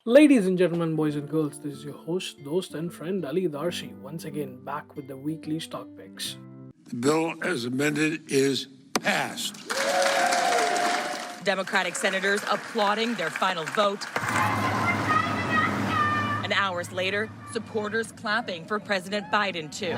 Ladies and gentlemen, boys and girls, this is your host, dost, and friend Ali Darshi, once again back with the weekly stock picks. The bill as amended is passed. Democratic senators applauding their final vote. And hours later, supporters clapping for President Biden, too.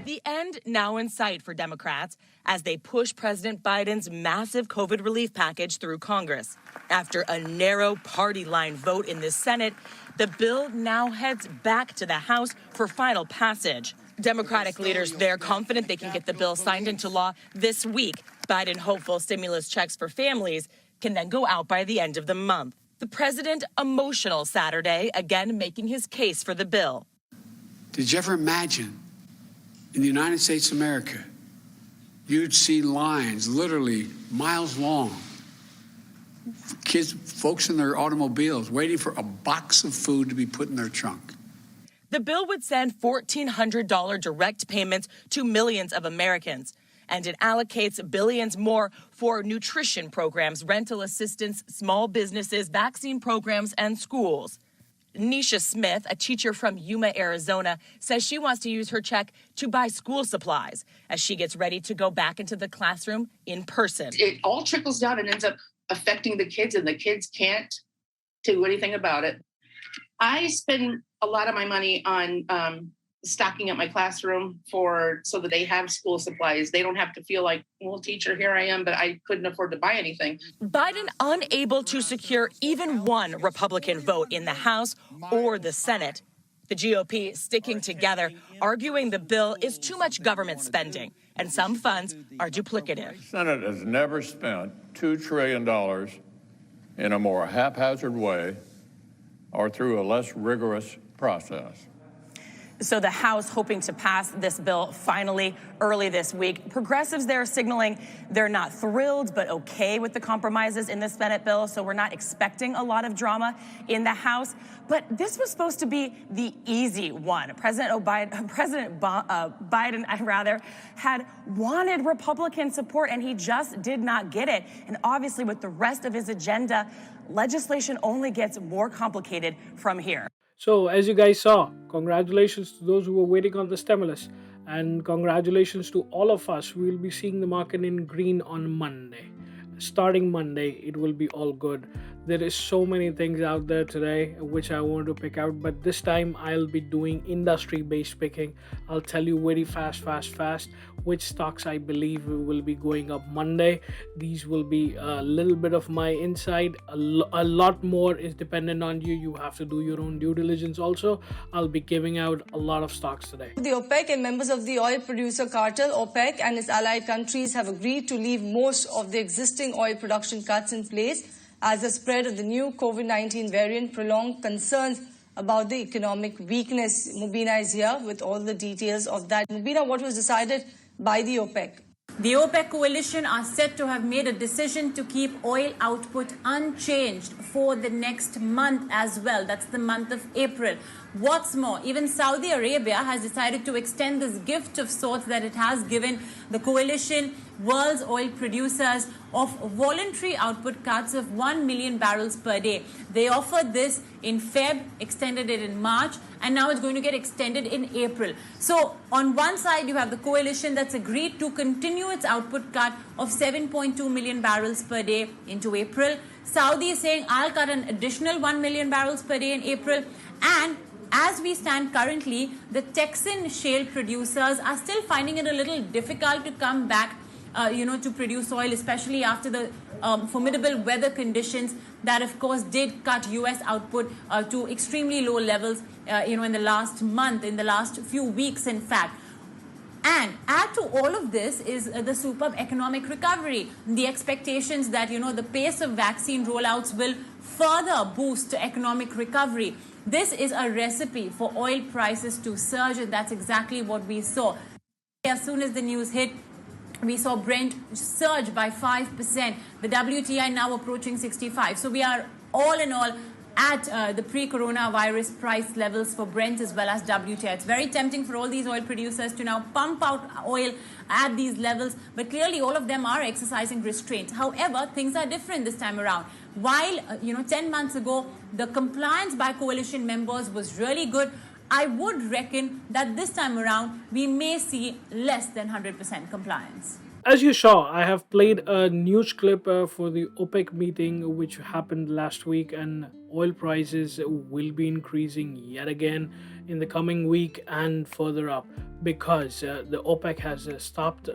The end now in sight for Democrats as they push President Biden's massive COVID relief package through Congress. After a narrow party line vote in the Senate, the bill now heads back to the House for final passage. Democratic leaders there confident they can get the bill signed into law this week. Biden hopeful stimulus checks for families can then go out by the end of the month. The president emotional Saturday, again making his case for the bill. Did you ever imagine in the United States of America, you'd see lines literally miles long, folks in their automobiles waiting for a box of food to be put in their trunk? The bill would send $1,400 direct payments to millions of Americans, and it allocates billions more for nutrition programs, rental assistance, small businesses, vaccine programs, and schools. Nisha Smith, a teacher from Yuma, Arizona, says she wants to use her check to buy school supplies as she gets ready to go back into the classroom in person. It all trickles down and ends up affecting the kids, and the kids can't do anything about it. I spend a lot of my money on stocking up my classroom so that they have school supplies. They don't have to feel like, well, teacher, here I am, but I couldn't afford to buy anything. Biden unable to secure even one Republican vote in the House or the Senate. The GOP sticking together, arguing the bill is too much government spending and some funds are duplicative. The Senate has never spent $2 trillion in a more haphazard way or through a less rigorous process. So the House hoping to pass this bill finally early this week. Progressives there signaling they're not thrilled but okay with the compromises in the Senate bill, so we're not expecting a lot of drama in the House. But this was supposed to be the easy one. President Biden had wanted Republican support, and he just did not get it. And obviously with the rest of his agenda, legislation only gets more complicated from here. So, as you guys saw, congratulations to those who were waiting on the stimulus, and congratulations to all of us. We will be seeing the market in green on Monday. Starting Monday, it will be all good. There is so many things out there today which I want to pick out, but this time I'll be doing industry-based picking. I'll tell you very fast which stocks I believe will be going up Monday. These will be a little bit of my insight. A lot more is dependent on you. You have to do your own due diligence also. I'll be giving out a lot of stocks today. The OPEC and members of the oil producer cartel, OPEC, and its allied countries have agreed to leave most of the existing oil production cuts in place as the spread of the new COVID-19 variant prolonged concerns about the economic weakness. Mubina is here with all the details of that. Mubina, what was decided by the OPEC? The OPEC coalition are said to have made a decision to keep oil output unchanged for the next month as well. That's the month of April. What's more, even Saudi Arabia has decided to extend this gift of sorts that it has given the coalition, world's oil producers, of voluntary output cuts of 1 million barrels per day. They offered this in Feb, extended it in March, and now it's going to get extended in April. So on one side, you have the coalition that's agreed to continue its output cut of 7.2 million barrels per day into April. Saudi is saying, I'll cut an additional 1 million barrels per day in April. And as we stand currently, the Texan shale producers are still finding it a little difficult to come back to produce oil, especially after the formidable weather conditions that, of course, did cut U.S. output to extremely low levels, in the last month, in the last few weeks, in fact. And add to all of this is the superb economic recovery. The expectations that, the pace of vaccine rollouts will further boost economic recovery. This is a recipe for oil prices to surge, and that's exactly what we saw. As soon as the news hit, we saw Brent surge by 5%. The WTI now approaching 65. So we are all in all at the pre-coronavirus price levels for Brent as well as WTI. It's very tempting for all these oil producers to now pump out oil at these levels, but clearly all of them are exercising restraint. However, things are different this time around. While 10 months ago the compliance by coalition members was really good, I would reckon that this time around we may see less than 100% compliance. As you saw, I have played a news clip for the OPEC meeting which happened last week, and oil prices will be increasing yet again in the coming week and further up because the OPEC has stopped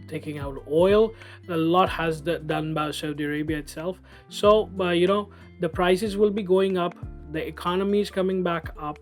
taking out oil. A lot has done by Saudi Arabia itself. So, the prices will be going up. The economy is coming back up.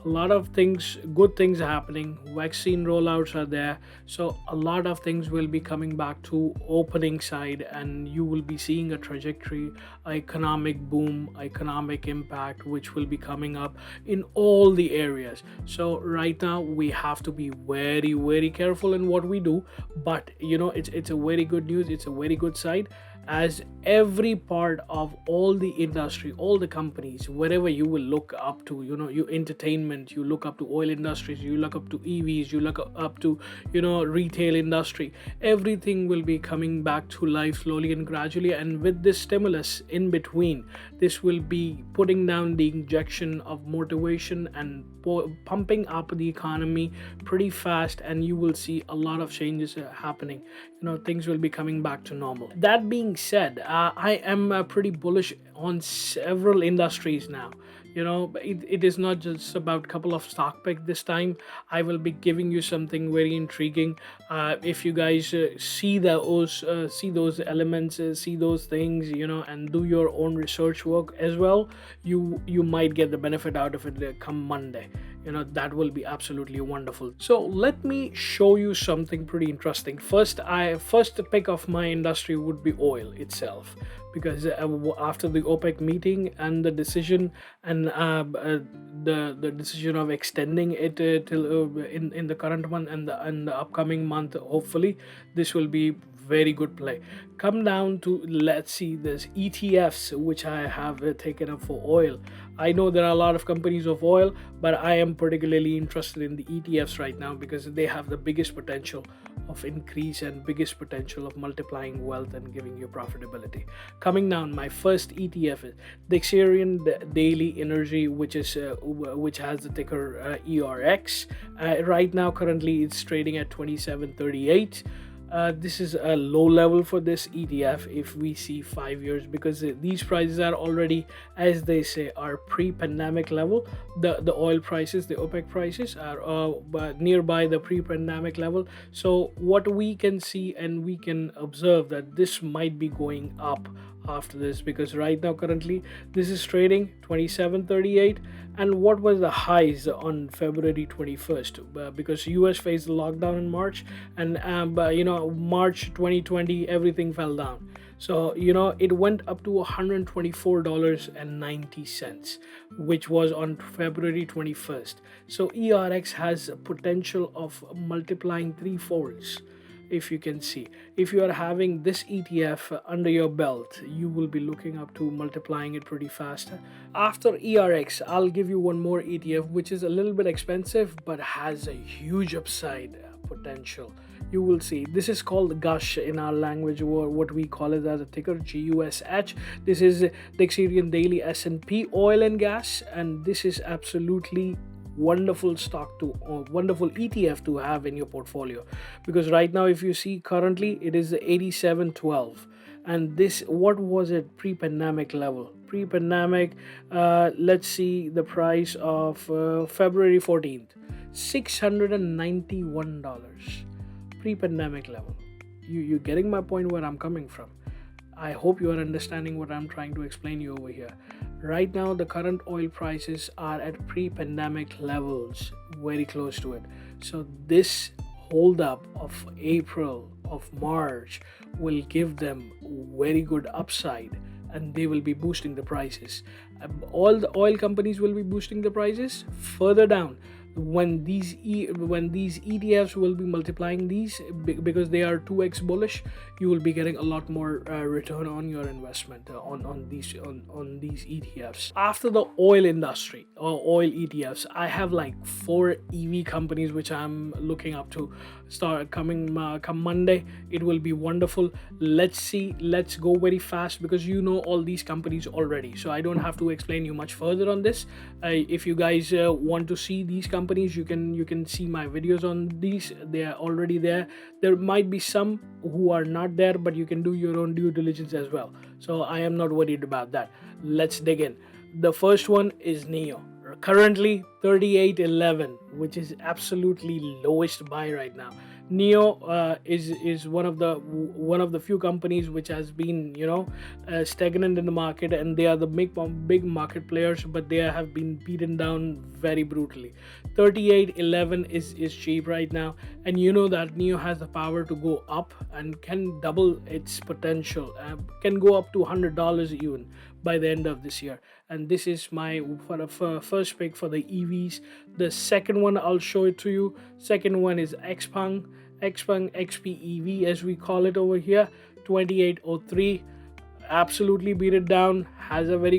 A lot of things, good things are happening. Vaccine rollouts are there. So a lot of things will be coming back to opening side, and you will be seeing a trajectory, economic boom, economic impact, which will be coming up in all the areas. So right now we have to be very, very careful in what we do. But it's a very good news. It's a very good side, as every part of all the industry, all the companies, wherever you will look up to, you entertainment, you look up to oil industries, you look up to EVs, you look up to retail industry, everything will be coming back to life slowly and gradually. And with this stimulus in between, this will be putting down the injection of motivation and pumping up the economy pretty fast, and you will see a lot of changes happening. Things will be coming back to normal. That being said, I am pretty bullish on several industries now. It is not just about a couple of stock picks this time. I will be giving you something very intriguing. If you guys see those elements, see those things, and do your own research work as well, you might get the benefit out of it come Monday. That will be absolutely wonderful. So let me show you something pretty interesting. First pick of my industry would be oil itself, because after the OPEC meeting and the decision and the decision of extending it till in the current month and the upcoming month, hopefully this will be very good play. Come down to, let's see, this ETFs which I have taken up for oil. I know there are a lot of companies of oil, but I am particularly interested in the ETFs right now because they have the biggest potential of increase and biggest potential of multiplying wealth and giving you profitability. Coming down, my first ETF is the Xerion Daily Energy, which has the ticker ERX. Right now, currently, it's trading at 27.38. This is a low level for this ETF if we see 5 years, because these prices are already, as they say, are pre-pandemic level. The oil prices, the OPEC prices are nearby the pre-pandemic level. So what we can see and we can observe that this might be going up after this, because right now currently this is trading 27.38. And what was the highs on February 21st? Because US faced the lockdown in March, and March 2020 everything fell down. So it went up to $124.90, which was on February 21st. So ERX has a potential of multiplying threefolds. If you can see, if you are having this ETF under your belt, you will be looking up to multiplying it pretty fast. After ERX, I'll give you one more ETF which is a little bit expensive but has a huge upside potential. You will see, this is called GUSH in our language, or what we call it as a ticker, GUSH. This is the Xerion Daily S&P Oil and Gas, and this is absolutely wonderful stock to wonderful ETF to have in your portfolio, because right now if you see currently it is 87.12, and this, what was it pre-pandemic level? Pre-pandemic, let's see the price of February 14th, $691 pre-pandemic level. You getting my point where I'm coming from? I hope you are understanding what I'm trying to explain you over here. Right now, the current oil prices are at pre-pandemic levels, very close to it. So this hold up of April, of March will give them very good upside, and they will be boosting the prices. All the oil companies will be boosting the prices. Further down, when these ETFs will be multiplying these, because they are 2x bullish, you will be getting a lot more return on your investment on these ETFs. After the oil industry or oil ETFs, I have like 4 EV companies which I'm looking up to start coming come Monday. It will be wonderful. Let's go very fast, because you know all these companies already, so I don't have to explain you much further on this. If you guys want to see these companies, you can see my videos on these. They are already there. There might be some who are not there, but you can do your own due diligence as well, so I am not worried about that. Let's dig in. The first one is NIO, currently 38.11, which is absolutely lowest buy right now. NIO is one of the few companies which has been stagnant in the market, and they are the big market players, but they have been beaten down very brutally. 38.11 is cheap right now, and you know that NIO has the power to go up and can double its potential, can go up to $100 even by the end of this year. And this is my first pick for the EVs. The second one, I'll show it to you. Second one is XPEV, XPEV as we call it over here, 2803. Absolutely beat it down. Have a very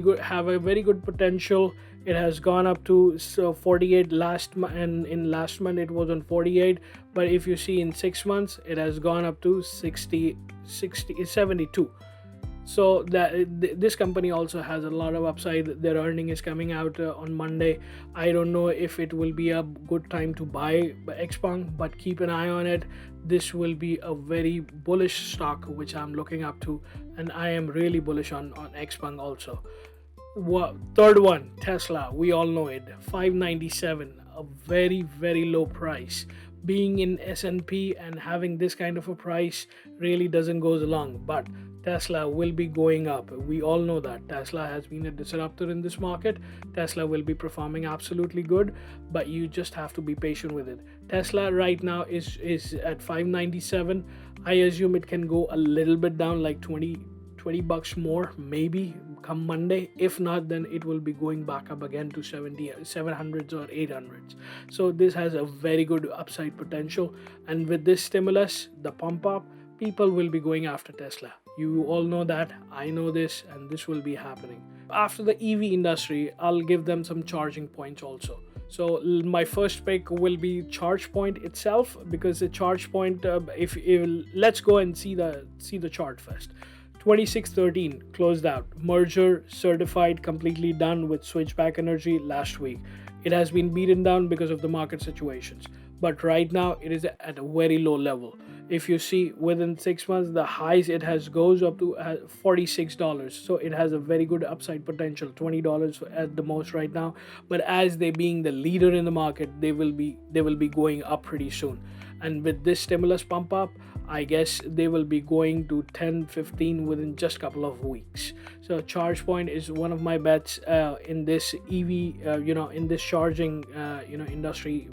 good potential. It has gone up to 48 last month, and in last month it was on 48. But if you see in 6 months, it has gone up to 72. So this company also has a lot of upside. Their earning is coming out on Monday. I don't know if it will be a good time to buy XPEV, but keep an eye on it. This will be a very bullish stock which I'm looking up to, and I am really bullish on XPEV also. Third one, Tesla. We all know it, 597, a very low price. Being in S&P and having this kind of a price really doesn't go along, but Tesla will be going up. We all know that Tesla has been a disruptor in this market. Tesla will be performing absolutely good, but you just have to be patient with it. Tesla right now is at 597. I assume it can go a little bit down, like 20 bucks more maybe come Monday. If not, then it will be going back up again to 700s or 800s. So this has a very good upside potential, and with this stimulus, the pump up, people will be going after Tesla. You all know that, I know this, and this will be happening. After the EV industry, I'll give them some charging points also. So my first pick will be ChargePoint itself, because the ChargePoint, if let's go and see the chart first. 2613 closed out, merger certified, completely done with Switchback Energy last week. It has been beaten down because of the market situations, but right now it is at a very low level. If you see within 6 months, the highs it has goes up to $46, so it has a very good upside potential, $20 at the most right now. But as they being the leader in the market, they will be going up pretty soon. And with this stimulus pump up, I guess they will be going to 10-15 within just a couple of weeks. So ChargePoint is one of my bets in this EV, in this charging, industry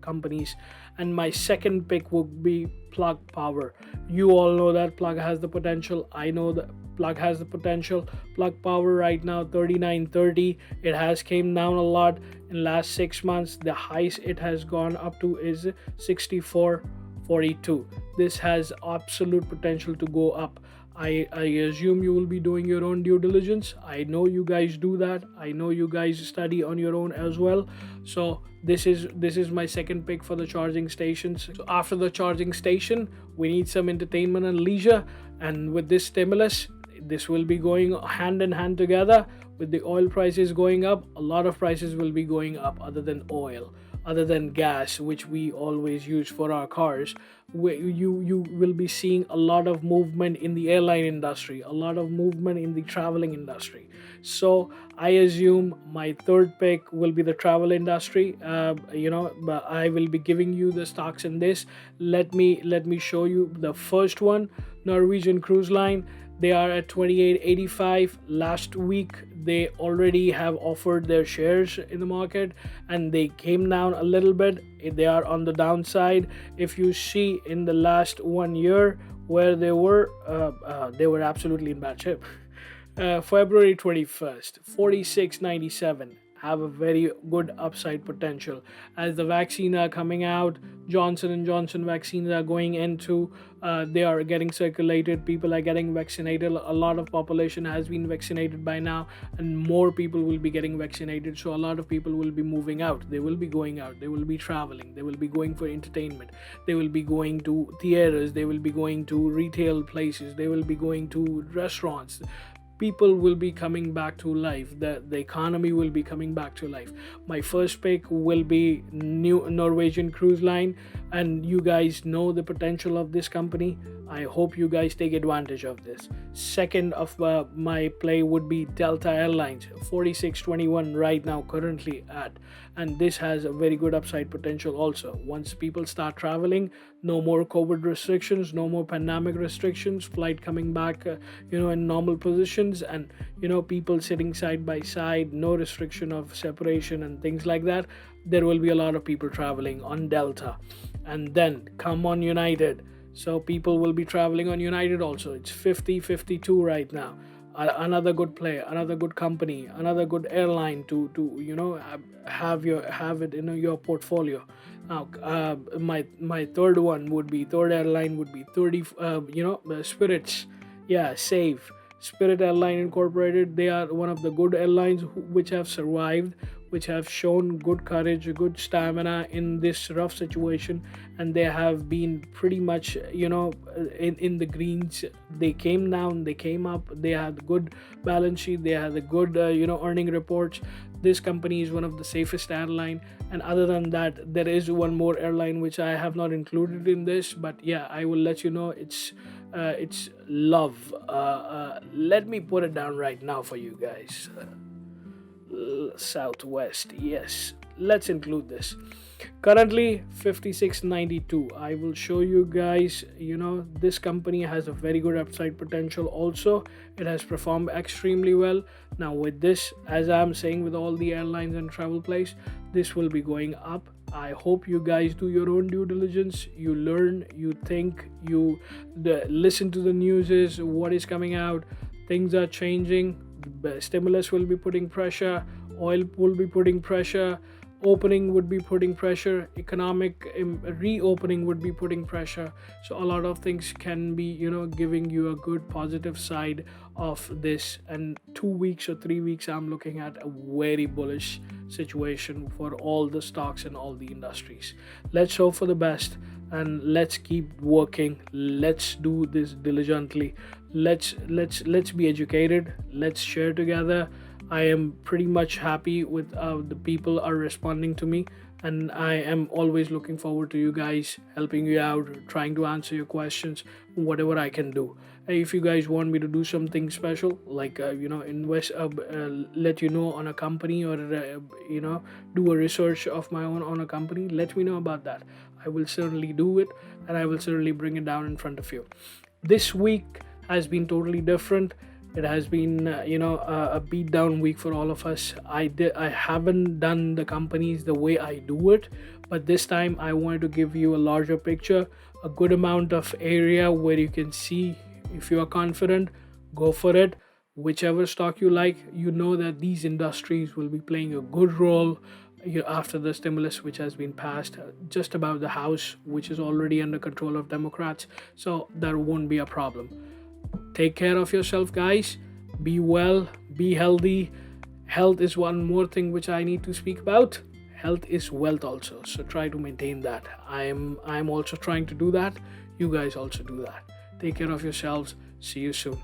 companies. And my second pick would be Plug Power. You all know that Plug has the potential. I know that Plug has the potential. Plug Power right now 39.30. It has came down a lot in last 6 months. The highest it has gone up to is 64.42. This has absolute potential to go up. I assume you will be doing your own due diligence. I know you guys do that. I know you guys study on your own as well. So this is my second pick for the charging stations. So after the charging station, we need some entertainment and leisure, and with this stimulus, this will be going hand in hand together. With the oil prices going up, a lot of prices will be going up other than oil, other than gas, which we always use for our cars. You will be seeing a lot of movement in the airline industry, a lot of movement in the traveling industry. So I assume my third pick will be the travel industry. But I will be giving you the stocks in this. Let me show you the first one, Norwegian Cruise Line. They are at 28.85. Last week they already have offered their shares in the market, and they came down a little bit. They are on the downside. If you see in the last 1 year where they were absolutely in bad shape. February 21st, 46.97. have a very good upside potential. As the vaccine are coming out, Johnson & Johnson vaccines are going into, they are getting circulated, people are getting vaccinated, a lot of population has been vaccinated by now, and more people will be getting vaccinated. So a lot of people will be moving out, they will be going out, they will be traveling, they will be going for entertainment, they will be going to theaters, they will be going to retail places, they will be going to restaurants. People will be coming back to life, the economy will be coming back to life. My first pick will be new Norwegian cruise line, and you guys know the potential of this company. I hope you guys take advantage of this. Second of my play would be Delta Airlines, 4621 right now currently at, and this has a very good upside potential also. Once people start traveling, no more COVID restrictions, no more pandemic restrictions, flight coming back in normal positions, and people sitting side by side, no restriction of separation and things like that, there will be a lot of people traveling on Delta. And then come on United, so people will be traveling on United also. It's 50-52 right now. Another good play, another good company, another good airline to have it in your portfolio. Now my third airline would be Spirits. Yeah, safe. Spirit Airline Incorporated, they are one of the good airlines which have survived, which have shown good courage, good stamina in this rough situation, and they have been pretty much in the greens. They came down, they came up, they had good balance sheet, they had a good earning reports. This company is one of the safest airline. And other than that, there is one more airline which I have not included in this, but yeah, I will let you know. It's Love. Let me put it down right now for you guys. Southwest, yes, let's include this. Currently 5692. I will show you guys, this company has a very good upside potential also. It has performed extremely well. Now with this, as I'm saying with all the airlines and travel plays, this will be going up. I hope you guys do your own due diligence. You learn, you think, you listen to the news, what is coming out. Things are changing. The stimulus will be putting pressure. Oil will be putting pressure. Opening would be putting pressure. Economic reopening would be putting pressure. So a lot of things can be, giving you a good positive side of this. And 2 weeks or 3 weeks, I'm looking at a very bullish situation for all the stocks and all the industries. Let's hope for the best and let's keep working. Let's do this diligently. Let's be educated. Let's share together. I am pretty much happy with how the people are responding to me, and I am always looking forward to you guys, helping you out, trying to answer your questions, whatever I can do. If you guys want me to do something special, like invest, let you know on a company, or do a research of my own on a company, let me know about that. I will certainly do it, and I will certainly bring it down in front of you. This week has been totally different. It has been, a beat down week for all of us. I haven't done the companies the way I do it, but this time I wanted to give you a larger picture, a good amount of area where you can see. If you are confident, go for it. Whichever stock you like, that these industries will be playing a good role after the stimulus which has been passed just about the House, which is already under control of Democrats. So there won't be a problem. Take care of yourself, guys. Be well, be healthy. Health is one more thing which I need to speak about. Health is wealth also, so try to maintain that. I'm also trying to do that. You guys also do that. Take care of yourselves. See you soon.